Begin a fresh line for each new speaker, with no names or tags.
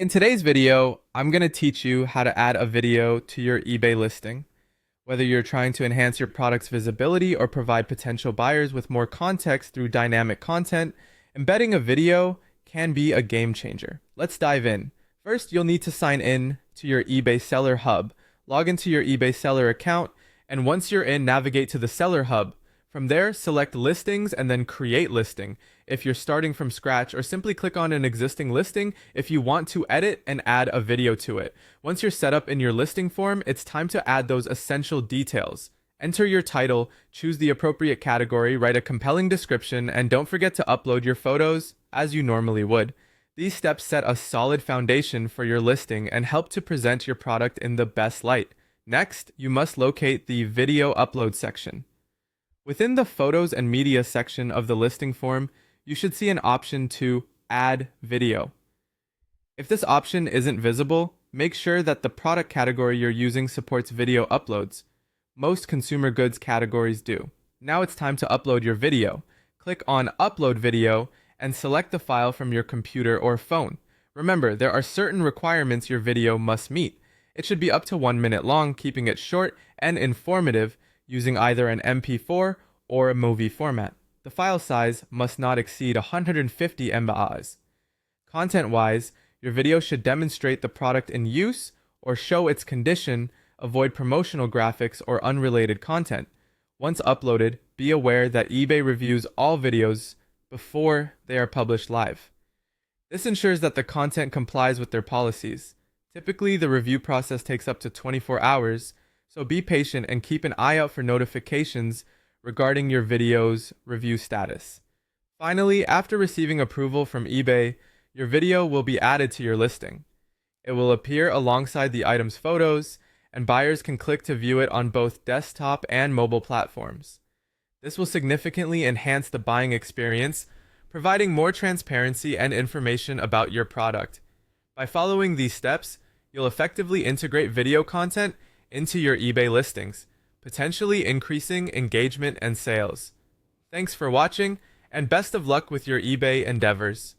In today's video, I'm going to teach you how to add a video to your eBay listing. Whether you're trying to enhance your product's visibility or provide potential buyers with more context through dynamic content, embedding a video can be a game changer. Let's dive in. First, you'll need to sign in to your eBay Seller Hub. Log into your eBay Seller account, and once you're in, navigate to the Seller Hub. From there, select Listings and then Create Listing if you're starting from scratch, or simply click on an existing listing if you want to edit and add a video to it. Once you're set up in your listing form, it's time to add those essential details. Enter your title, choose the appropriate category, write a compelling description, and don't forget to upload your photos as you normally would. These steps set a solid foundation for your listing and help to present your product in the best light. Next, you must locate the video upload section. Within the Photos and Media section of the listing form, you should see an option to Add Video. If this option isn't visible, make sure that the product category you're using supports video uploads. Most consumer goods categories do. Now it's time to upload your video. Click on Upload Video and select the file from your computer or phone. Remember, there are certain requirements your video must meet. It should be up to 1 minute long, keeping it short and informative, using either an MP4 or a movie format. The file size must not exceed 150 MB. Content-wise, your video should demonstrate the product in use or show its condition, avoid promotional graphics or unrelated content. Once uploaded, be aware that eBay reviews all videos before they are published live. This ensures that the content complies with their policies. Typically, the review process takes up to 24 hours, so be patient and keep an eye out for notifications regarding your video's review status. Finally, after receiving approval from eBay, your video will be added to your listing. It will appear alongside the item's photos, and buyers can click to view it on both desktop and mobile platforms. This will significantly enhance the buying experience, providing more transparency and information about your product. By following these steps, you'll effectively integrate video content into your eBay listings, potentially increasing engagement and sales. Thanks for watching, and best of luck with your eBay endeavors.